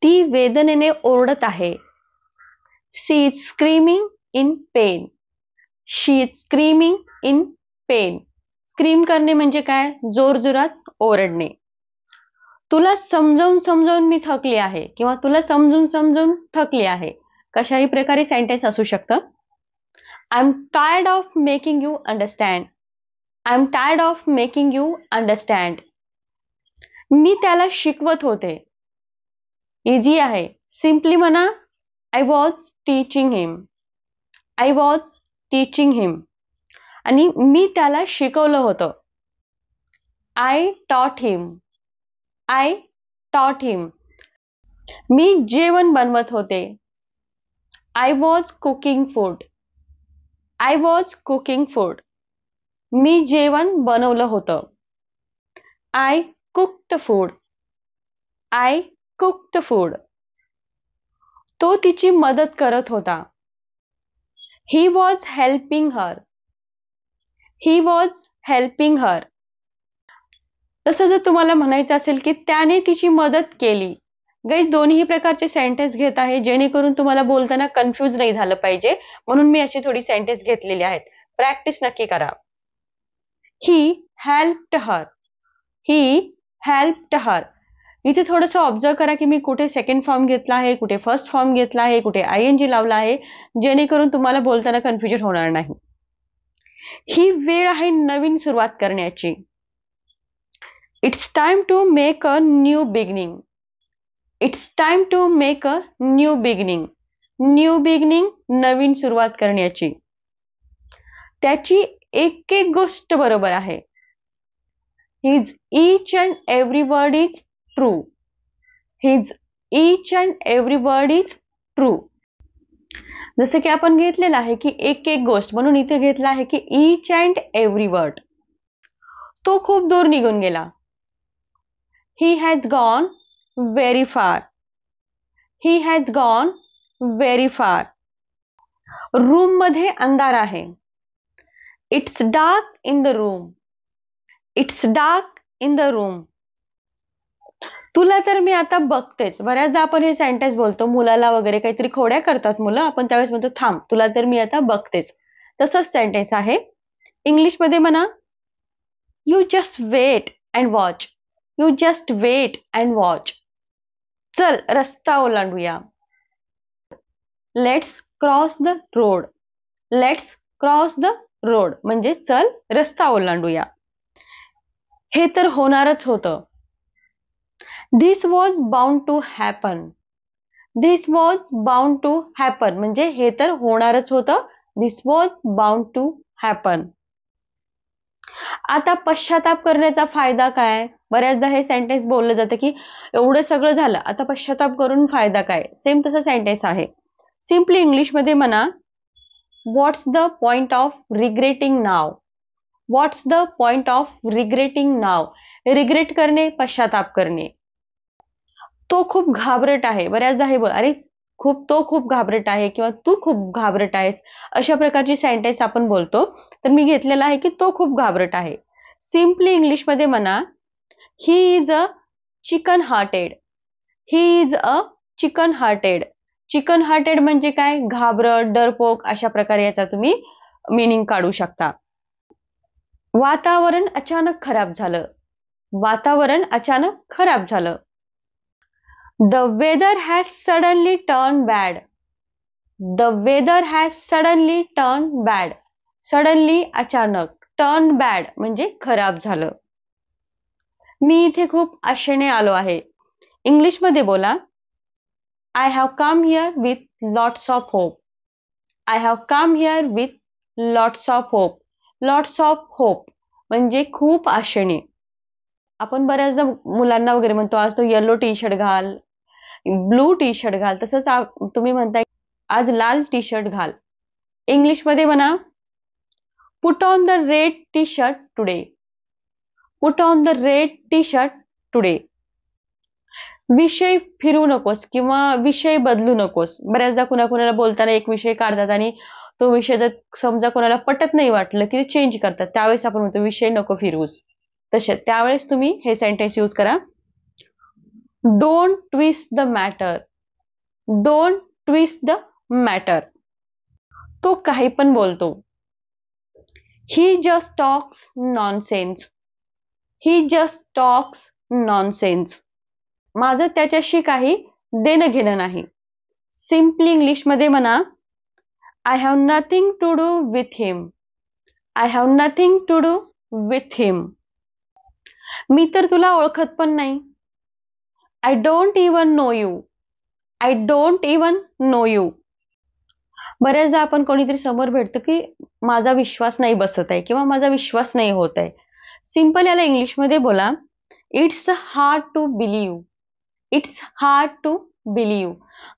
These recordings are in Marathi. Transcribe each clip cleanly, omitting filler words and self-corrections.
ती वेदनेने ओरडत आहे. She is screaming in pain. She is screaming in pain. Scream करणे म्हणजे काय? जोरजोरात ओरडणे. तुला समजावून समजावून मी थकली आहे किंवा तुला समजून समजून थकली आहे. कशाही प्रकारे सेंटेन्स असू शकतं. I am tired of making you understand. I am tired of making you understand. मी त्याला शिकवत होते. इझी आहे. सिम्पली म्हणा I was teaching him. I was teaching him. आणि मी त्याला शिकवलं होतं. आय टॉट हिम. आय टॉट हिम. मी जेवण बनवत होते. I was cooking food. I was cooking food. मी जेवण बनवलं होतं. I cooked food. I cooked food. तो तिची मदत करत होता. He was helping her. He was helping her. तसं जर तुम्हाला म्हणायचं असेल की त्याने तिची मदत केली. गाईज दोन्ही प्रकारचे सेंटेन्स घेत आहे जेणेकरून तुम्हाला बोलताना कन्फ्यूज नाही झालं पाहिजे, म्हणून मी अशी थोडी सेंटेन्स घेतलेली आहेत. प्रॅक्टिस नक्की करा. He helped her. He helped हर. इथे थोडंसं ऑब्झर्व करा की मी कुठे सेकंड फॉर्म घेतला आहे, कुठे फर्स्ट फॉर्म घेतला आहे, कुठे आयएनजी लावला आहे, जेणेकरून तुम्हाला बोलताना कन्फ्युजन होणार नाही. ही वेळ आहे नवीन सुरुवात करण्याची. It's time to make a new beginning. It's time to make a new beginning. New beginning नवीन सुरुवात करण्याची. त्याची एक एक गोष्ट बरोबर आहे. His each and every word is true. His each and every word is true. जसं की आपण घेतलेलं आहे की एक एक गोष्ट, म्हणून इथे घेतलं आहे की ईच अँड एव्हरी वर्ड. तो खूप दूर निघून गेला. ही हॅज गॉन व्हेरी फार. ही हॅज गॉन व्हेरी फार. रूम मध्ये अंधार आहे. It's dark in the room. It's dark in the room. तुला तर मी आता बघतेच. बऱ्याचदा आपण हे सेंटेन्स बोलतो मुलाला वगैरे काहीतरी खोड्या करतात मुलं, आपण त्यावेळेस म्हणतो थांब तुला तर मी आता बघतेच. तसंच सेंटेन्स आहे. इंग्लिशमध्ये म्हणा you just wait and watch. You just wait and watch. चल रस्ता ओलांडूया. Let's cross the road. Let's cross the road म्हणजे चल रस्ता ओलांडूया. हे तर होणारच होतं. This was bound to happen. This was bound to happen म्हणजे हे तर होणारच होतं. This was bound to happen. आता पश्चाताप करण्याचा फायदा काय? बऱ्याचदा हे सेंटेन्स बोललं जातं की एवढं सगळं झालं आता पश्चाताप करून फायदा काय? सेम तसा सेंटेन्स आहे. सिम्पली इंग्लिशमध्ये म्हणा what's the point of regretting now. What's the point of regretting now. Regret करणे, पश्चाताप करणे. तो खूप घाबरट आहे. बऱ्याचदा हे बोल अरे तो खूप घाबरट आहे किंवा तू खूप घाबरट आहेस, अशा प्रकारची सेंटेन्स आपण बोलतो. तर मी घेतलेला आहे की तो खूप घाबरट आहे. सिम्पली इंग्लिशमध्ये म्हणा he is a chicken hearted. He is a chicken hearted. Chicken hearted म्हणजे काय? घाबरट, डरपोक, अशा प्रकारे याचा तुम्ही मीनिंग काढू शकता. वातावरण अचानक खराब झालं. वातावरण अचानक खराब झालं. The weather has suddenly turned bad. The weather has suddenly turned bad. Suddenly अचानक. Turned bad म्हणजे खराब झालं. मी इथे खूप आशेने आलो आहे. इंग्लिशमध्ये बोला I have come here with lots of hope. I have come here with lots of hope. Lots of hope म्हणजे खूप आशेने. आपण बऱ्याचदा मुलांना वगैरे म्हणतो आज तो येलो टी शर्ट घाल, ब्लू टी शर्ट घाल. तसंच तुम्ही म्हणताय आज लाल टी शर्ट घाल. इंग्लिशमध्ये म्हणा put on the red T shirt today. Put on the red T shirt today. विषय फिरू नकोस किंवा विषय बदलू नकोस. बऱ्याचदा कुणाला बोलताना एक विषय काढतात आणि तो विषय जर समजा कोणाला पटत नाही वाटलं की ते चेंज करतात. त्यावेळेस आपण म्हणतो विषय नको फिरूस. तसे त्यावेळेस तुम्ही हे सेंटेन्स यूज करा. Don't twist the matter. Don't twist the matter. तो काही पण बोलतो. He just talks nonsense. He just talks nonsense. माझं त्याच्याशी काही देणं घेणं नाही. सिम्पली इंग्लिशमध्ये म्हणा, I have nothing to do with him. I have nothing to do with him. मी तर तुला ओळखत पण नाही. I don't even know you. I don't even know you. बऱ्याचदा आपण कोणीतरी समोर भेटतो की माझा विश्वास नाही बसत आहे किंवा माझा विश्वास नाही होत आहे. सिंपल याला इंग्लिशमध्ये बोला, it's hard to believe. It's hard to believe.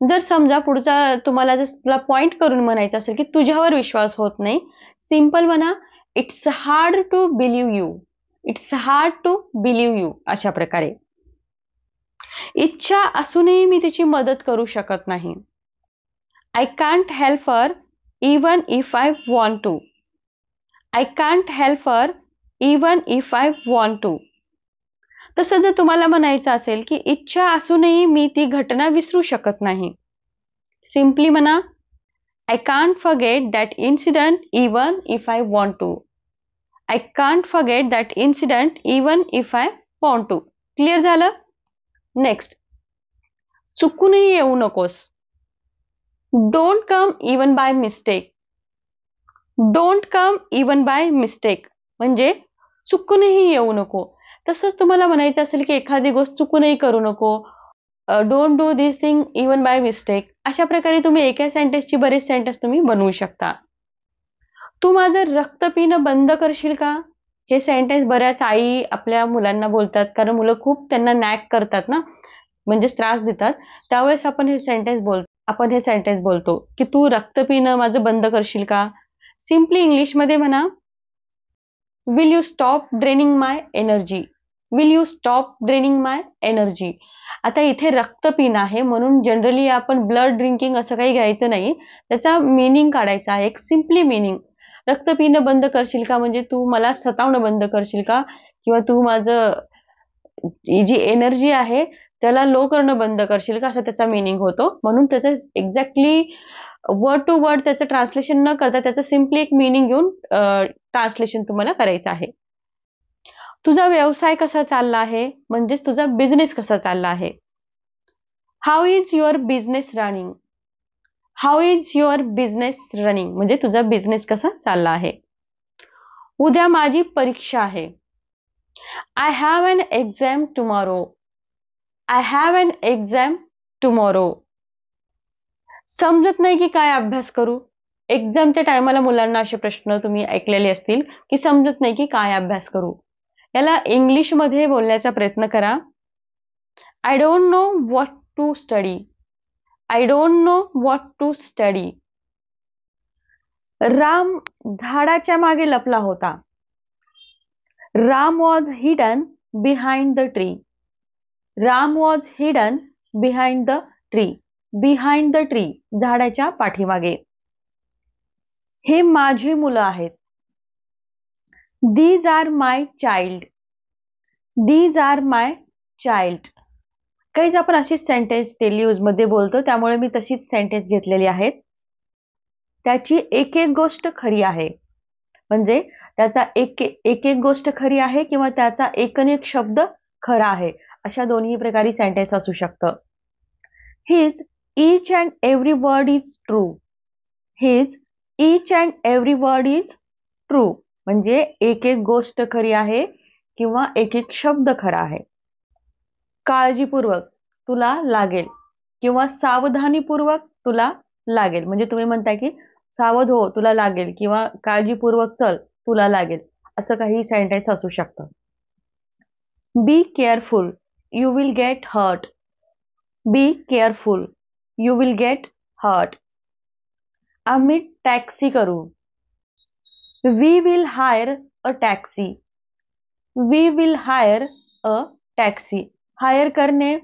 जर समजा पुढचा तुम्हाला जर तुला पॉइंट करून म्हणायचं असेल की तुझ्यावर विश्वास होत नाही, सिंपल म्हणा, it's hard to believe you. It's hard to believe you. अशा प्रकारे. इच्छा असूनही मी तिची मदत करू शकत नाही. I can't help her even if I want to. I can't help her even if I want to. तसं जर तुम्हाला म्हणायचं असेल की इच्छा असूनही मी ती घटना विसरू शकत नाही, सिम्पली म्हणा, I can't forget that incident even if I want to. I can't forget that incident even if I want to. Clear झालं? नेक्स्ट, चुकूनही येऊ नकोस. Don't come even by mistake. Don't come even by mistake. म्हणजे चुकूनही येऊ नको. तसंच तुम्हाला म्हणायचं असेल की एखादी गोष्ट चुकूनही करू नको. Don't do this thing even by mistake. अशा प्रकारे तुम्ही एका सेंटेन्सची बरेच सेंटेन्स तुम्ही बनवू शकता. तू माझं रक्त पिणं बंद करशील का? हे सेंटेन्स बऱ्याच आई आपल्या मुलांना बोलतात, कारण मुलं खूप त्यांना नॅक करतात ना, म्हणजे त्रास देतात. त्यावेळेस आपण हे सेंटेन्स बोलतो की तू रक्त पिणं माझं बंद करशील का? सिम्पली इंग्लिशमध्ये म्हणा, will you stop draining my energy. Will you stop draining my energy. आता इथे रक्त पिणं आहे म्हणून जनरली आपण ब्लड ड्रिंकिंग असं काही घ्यायचं नाही. त्याचा मिनिंग काढायचा आहे, एक सिम्पली मिनिंग. रक्त पिणं बंद करशील का म्हणजे तू मला सतावणं बंद करशील का, किंवा तू माझं जी एनर्जी आहे त्याला लो करणं बंद करशील का, असं त्याचा मिनिंग होतो. म्हणून त्याचं एक्झॅक्टली वर्ड टू वर्ड त्याचं ट्रान्सलेशन न करता त्याचं सिम्पली एक मिनिंग घेऊन ट्रान्सलेशन तुम्हाला करायचं आहे. तुझा व्यवसाय कसा चालला आहे म्हणजेच तुझा बिझनेस कसा चालला आहे. How is your business running. How is your business running म्हणजे तुझा बिझनेस कसा चालला आहे. उद्या माझी परीक्षा आहे. I have N exam tomorrow. I have N exam tomorrow. समजत नाही की काय अभ्यास करू. एक्झामच्या टायमाला मुलांना असे प्रश्न तुम्ही ऐकलेले असतील की समजत नाही की काय अभ्यास करू. याला इंग्लिशमध्ये बोलण्याचा प्रयत्न करा. I don't know what to study. I don't know what to study. Ram झाडाच्या मागे लपला होता. Ram was hidden behind the tree. Ram was hidden behind the tree. Behind the tree झाडाच्या पाठीमागे. हे माझी मुलं आहेत. These are my child. These are my child. काहीच आपण अशीच सेंटेन्स डेली यूज मध्ये बोलतो, त्यामुळे मी तशीच सेंटेन्स घेतलेली आहेत. त्याची एक एक गोष्ट खरी आहे म्हणजे त्याचा एक एक गोष्ट खरी आहे किंवा त्याचा एकनेक शब्द खरा आहे, अशा दोन्ही प्रकारे सेंटेन्स असू शकतं. His each and every word is true. His each and every word is true. म्हणजे एक एक गोष्ट खरी आहे किंवा एक एक शब्द खरा आहे. काळजीपूर्वक तुला लागेल किंवा सावधानीपूर्वक तुला लागेल म्हणजे तुम्ही म्हणताय की सावध हो तुला लागेल किंवा काळजीपूर्वक चल तुला लागेल, असं काही सेंटेन्स असू शकतं. Be careful you will get hurt. Be careful you will get hurt. आम्ही टॅक्सी करू. We will hire a taxi. We will hire a taxi. Hire करणे,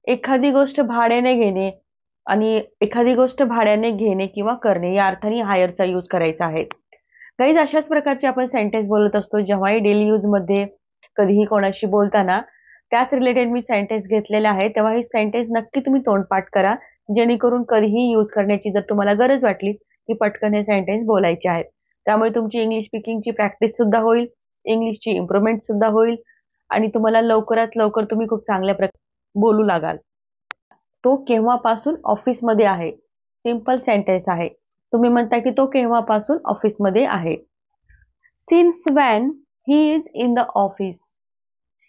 एखादी गोष्ट भाड्याने घेणे आणि एखादी गोष्ट भाड्याने घेणे किंवा करणे या अर्थाने हायरचा यूज करायचा आहे. काही अशाच प्रकारचे आपण सेंटेन्स बोलत असतो जेव्हाही डेली यूज मध्ये कधीही कोणाशी बोलताना त्याच रिलेटेड मी सेंटेन्स घेतलेले आहे, तेव्हा ही सेंटेन्स नक्की तुम्ही तोंडपाठ करा, जेणेकरून कधीही यूज करण्याची जर तुम्हाला गरज वाटली की पटकन हे सेंटेन्स बोलायचे आहेत. त्यामुळे तुमची इंग्लिश स्पीकिंगची प्रॅक्टिस सुद्धा होईल, इंग्लिशची इम्प्रुव्हमेंट सुद्धा होईल आणि तुम्हाला लवकरात लवकर तुम्ही खूप चांगल्या प्रकारे बोलू लागाल. तो केव्हापासून ऑफिसमध्ये आहे? सिंपल सेंटेन्स आहे. तुम्ही म्हणता की तो केव्हापासून ऑफिसमध्ये आहे. Since when he is in the office.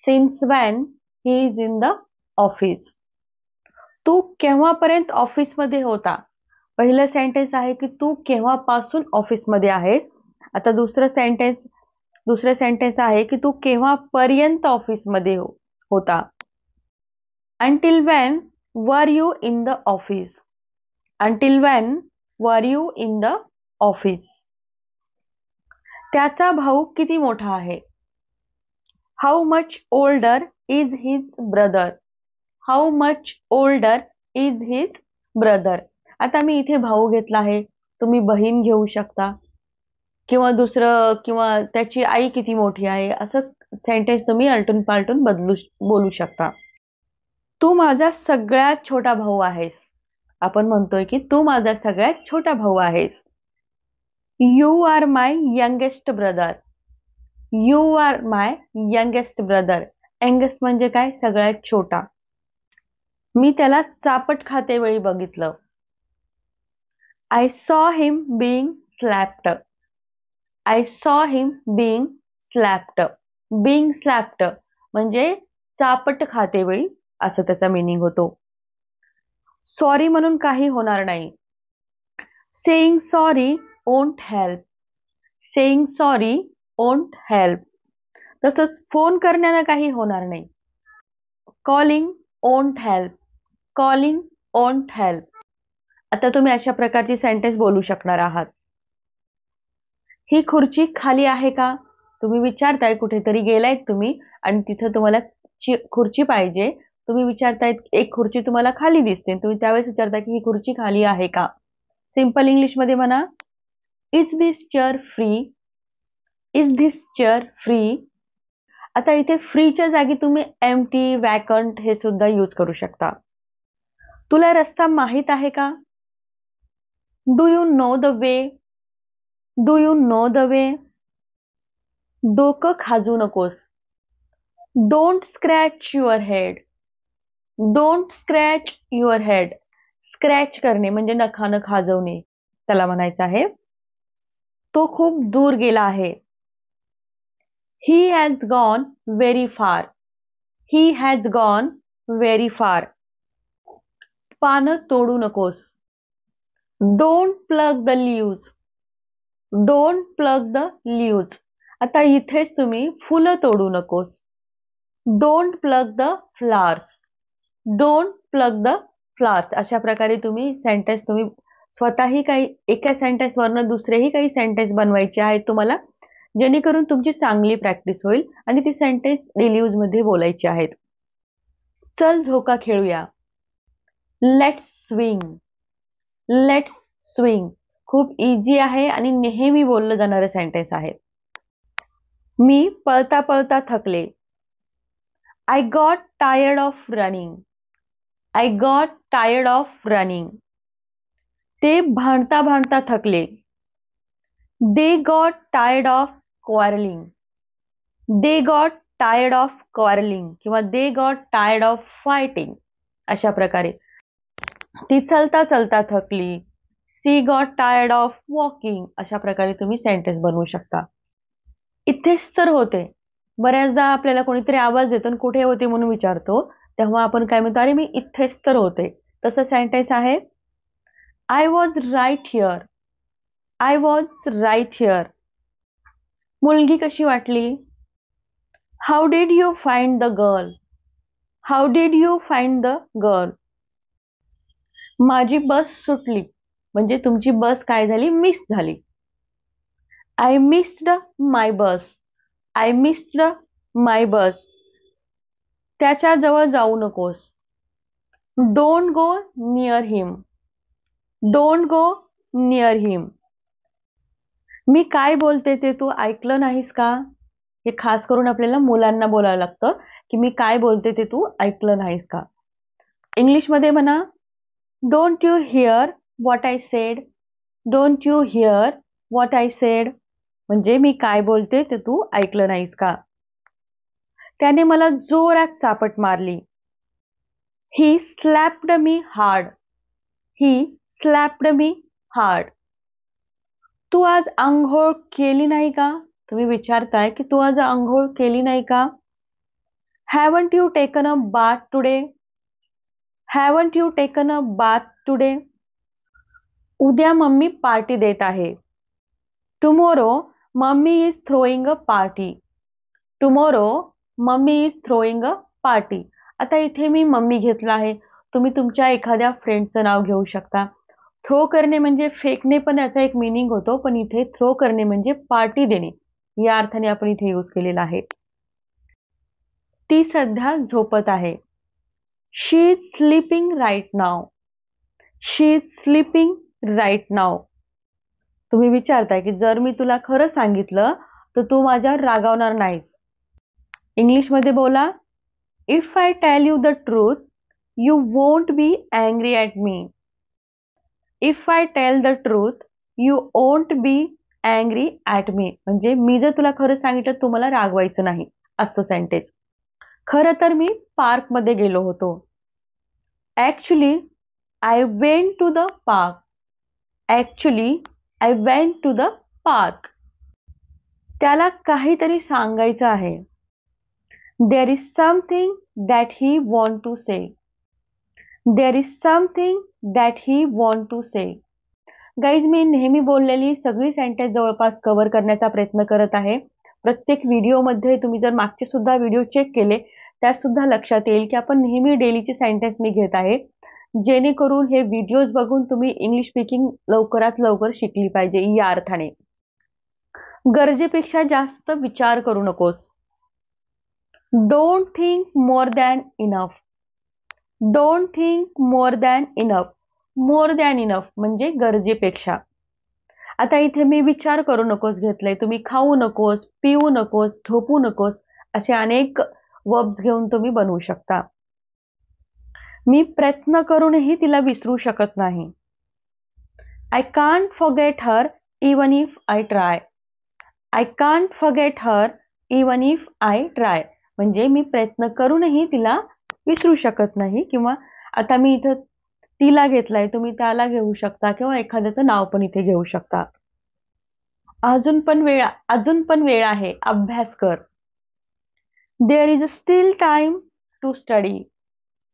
Since when he is in the office. तू केव्हापर्यंत ऑफिसमध्ये होता? पहिलं सेंटेन्स आहे की तू केव्हापासून ऑफिसमध्ये आहेस. आता दुसरं सेंटेन्स आहे की तू केव्हापर्यंत ऑफिसमध्ये होता. Until when were you in the office? Until when were you in the office? त्याचा भाऊ किती मोठा आहे? How much older is his brother? How much older is his brother? आता मी इथे भाऊ घेतला आहे, तुम्ही बहीण घेऊ शकता किंवा दुसरं किंवा त्याची आई किती मोठी आहे, असं सेंटेन्स तुम्ही आलटून पालटून बोलू शकता. तू माझा सगळ्यात छोटा भाऊ आहेस. आपण म्हणतोय की तू माझा सगळ्यात छोटा भाऊ आहेस. You are my youngest brother. You are my youngest brother. Youngest म्हणजे काय? सगळ्यात छोटा. मी त्याला चापट खाते वेळी बघितलं. I saw him being स्लॅप्ड. I saw him being स्लॅप्ड. Being स्लॅप्ड म्हणजे चापट खाते वेळी असं त्याचा मीनिंग होतो. सॉरी म्हणून काही होणार नाही. Saying sorry won't help. Saying sorry won't help. तसंच फोन करण्यानं काही होणार नाही. Calling won't help. Calling won't help. आता तुम्ही अशा प्रकारची सेंटेन्स बोलू शकणार आहात. ही खुर्ची खाली आहे का? तुम्ही विचारताय, कुठेतरी गेलायत तुम्ही आणि तिथं तुम्हाला खुर्ची पाहिजे. तुम्ही विचारतायत, एक खुर्ची तुम्हाला खाली दिसते, तुम्ही त्यावेळेस विचारता की ही खुर्ची खाली आहे का? सिंपल इंग्लिश मध्ये म्हणा, is this chair free? Is this chair free? आता इथे फ्रीच्या जागी तुम्ही एम्प्टी, वॅकंट हे सुद्धा यूज करू शकता. तुला रस्ता माहित आहे का? Do you know the way? Do you know the way? डोकं खाजू नकोस. Don't scratch your head. Don't scratch your head. Scratch करणे म्हणजे नखानं खाजवणे त्याला म्हणायचं आहे. तो खूप दूर गेला आहे. ही हॅज गॉन व्हेरी फार. ही हॅज गॉन व्हेरी फार. पानं तोडू नकोस. Don't plug the leaves. Don't plug the leaves. आता इथेच तुम्ही फुलं तोडू नकोस. Don't plug the flowers. Don't plug the flowers. अशा प्रकारे तुम्ही सेंटेन्स तुम्ही स्वतःही काही एका सेंटेन्स वरनं दुसरेही काही सेंटेन्स बनवायचे आहेत तुम्हाला, जेणेकरून तुमची चांगली प्रॅक्टिस होईल आणि ती सेंटेन्स डेली यूज मध्ये बोलायची आहेत. चल झोका खेळूया. Let's swing. लेट्स स्विंग खूप इझी आहे आणि नेहमी बोललं जाणारं सेंटेन्स आहे. मी पळता पळता थकले. I got tired of running. I got tired of running. ते भांडता भांडता थकले. They got tired of quarrelling. They got tired of quarrelling किंवा they got tired of fighting. अशा प्रकारे ती चलता चलता थकली. She got tired of walking. अशा प्रकारे तुम्ही सेंटेन्स बनवू शकता. इथेच तर होते. बऱ्याचदा आपल्याला कोणीतरी आवाज देतो आणि कुठे होते म्हणून विचारतो, तेव्हा आपण काय म्हणतो, अरे मी इथेच तर होते. तसं सेंटेन्स आहे, I was right here. I was right here. मुलगी कशी वाटली? How did you find the girl. How did you find the girl. माझी बस सुटली म्हणजे तुमची बस काय झाली? मिस झाली. I missed my bus. I missed my bus. त्याच्या जवळ जाऊ नकोस. Don't go near him. Don't go near him. मी काय बोलते ते तू ऐकलं नाहीस का? हे खास करून आपल्याला मुलांना बोलावं लागतं की मी काय बोलते ते तू ऐकलं नाहीस का. इंग्लिशमध्ये म्हणा, don't you here what I said. Don't you here what I said म्हणजे मी काय बोलते ते तू ऐकलं नाहीस का. त्याने मला जोरात चापट मारली. ही स्लॅप्ड मी हार्ड. ही स्लॅप्ड मी हार्ड. तू आज आंघोळ केली नाही का. तुम्ही विचारताय की तू आज आंघोळ केली नाही का. Haven't you taken a bath today. Haven't you taken a bath today. उद्या मम्मी पार्टी देत आहे. Tomorrow mummy is throwing a party. Tomorrow mummy is throwing a party. आता इथे मी मम्मी घेतला आहे. तुम्ही तुमच्या एखाद्या फ्रेंडचं नाव घेऊ शकता. थ्रो करणे म्हणजे फेकणे पण याचा एक मिनिंग होतो, पण इथे थ्रो करणे म्हणजे पार्टी देणे या अर्थाने आपण इथे यूज केलेला आहे. ती सध्या झोपत आहे. She is sleeping right now. She is sleeping right now. तुम्ही विचारताय की जर मी तुला खरं सांगितलं तर तू माझ्यावर रागावणार नाहीस. इंग्लिशमध्ये बोला, if I tell you the truth you won't be angry at me. If I tell the truth you won't be angry at me म्हणजे मी जर तुला खरं सांगितलं तू मला रागवायचं नाही असं सेंटेन्स. खरं तर मी पार्कमध्ये गेलो होतो. Actually I went to the park. Actually I went to the park. त्याला काहीतरी सांगायचं आहे. There is something that he want to say. There is something that he want to say. Guys, मी नेहमी बोललेली सगळी सेंटेन्स जवळपास कव्हर करण्याचा प्रयत्न करत आहे. प्रत्येक व्हिडिओमध्ये तुम्ही जर मागचे सुद्धा व्हिडिओ चेक केले त्यात सुद्धा लक्षात येईल की आपण नेहमी डेलीचे सेंटेन्स मी घेत आहे, जेणेकरून हे व्हिडिओज बघून तुम्ही इंग्लिश स्पीकिंग लवकरात लवकर शिकली पाहिजे या अर्थाने. गरजेपेक्षा जास्त विचार करू नकोस. Don't think more than enough. Don't think more than enough. More than enough म्हणजे गरजेपेक्षा. आता इथे मी विचार करू नकोस घेतलंय. तुम्ही खाऊ नकोस, पिऊ नकोस, झोपू नकोस असे अनेक वर्ब्स घेऊन तुम्ही बनवू शकता. मी प्रयत्न करूनही तिला विसरू शकत नाही. I can't forget her even if I try. I can't forget her even if I try म्हणजे मी प्रयत्न करूनही तिला विसरू शकत नाही. किंवा आता मी इथं तिला घेतलाय, तुम्ही त्याला घेऊ शकता किंवा एखाद्याचं नाव पण इथे घेऊ शकता. अजून पण वेळ आहे, अभ्यास कर. There is still time to study.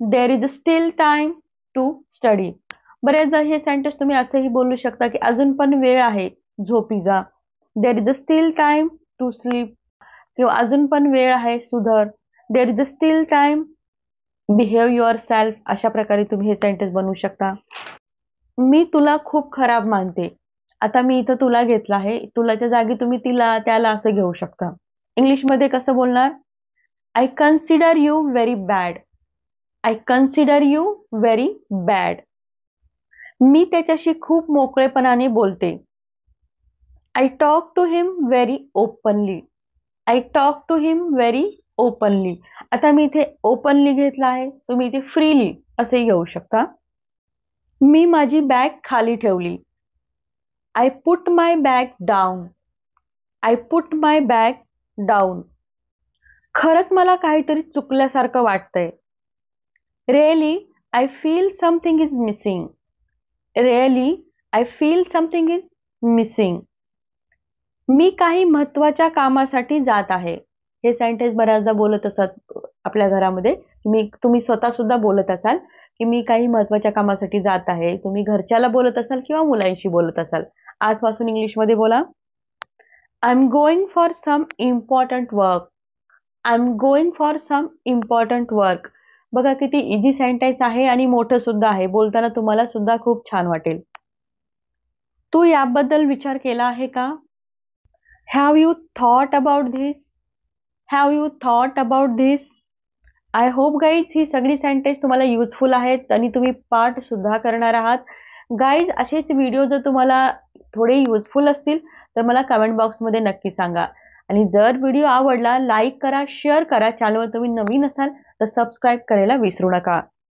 There is still time to study. बरेचदा हे सेंटेन्स तुम्ही असंही बोलू शकता की अजून पण वेळ आहे, झोपी जा. There is still time to sleep. किंवा अजून पण वेळ आहे, सुधर. There is still time, behave yourself. अशा प्रकारे तुम्ही हे सेंटेन्स बनवू शकता. मी तुला खूप खराब मानते. आता मी इथं तुला घेतला आहे, तुलाच्या जागी तुम्ही तिला, त्याला असं घेऊ शकता. इंग्लिशमध्ये कसं बोलणार? I consider you very bad. I consider you very bad. मी त्याच्याशी खूप मोकळेपणाने बोलते. I talk to him very openly. I talk to him very openly. आता मी इथे ओपनली घेतला आहे, तुम्ही इथे फ्रीली असे घेऊ शकता. मी माझी बॅग खाली ठेवली. I put my bag down. I put my bag down. खरंच मला काहीतरी चुकल्यासारखं वाटतंय. Really I feel something is missing. Really I feel something is missing. मी काही महत्वाच्या कामासाठी जात आहे. हे सेंटेन्स बऱ्याचदा बोलत असतात आपल्या घरामध्ये. तुम्ही स्वतः सुद्धा बोलत असाल की मी काही महत्वाच्या कामासाठी जात आहे. तुम्ही घरच्याला बोलत असाल किंवा मुलांशी बोलत असाल. आजपासून इंग्लिशमध्ये बोला, I am going for some important work. I am going for some important work. बघा किती इझी सेंटेन्स आहे आणि मोठं सुद्धा आहे. बोलताना तुम्हाला सुद्धा खूप छान वाटेल. तू याबद्दल विचार केला आहे का? Have you thought about this? Have you thought about this? I hope guys ही सगळी सेंटेन्स तुम्हाला युजफुल आहेत आणि तुम्ही पाठ सुद्धा करणार आहात. गाईज, असेच व्हिडिओ जर तुम्हाला थोडे युजफुल असतील तर मला कमेंट बॉक्समध्ये नक्की सांगा. आणि जर व्हिडिओ आवडला लाईक करा, शेअर करा. चॅनलवर तुम्ही नवीन असाल तर सबस्क्राईब करायला विसरू नका.